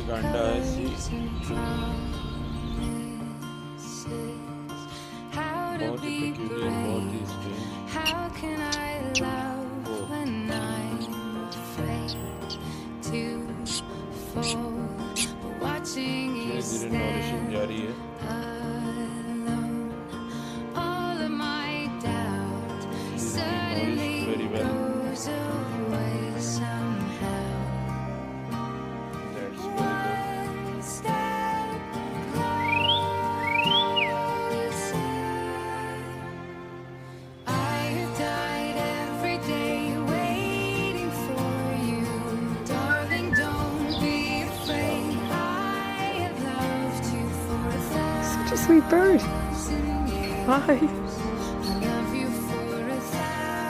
गांडा है सी बहुत ही peculiar, बहुत ही strange. धीरे धीरे नॉरिशिंग जारी है. This is being nourished very well. That's very good. Such a sweet bird. Bye.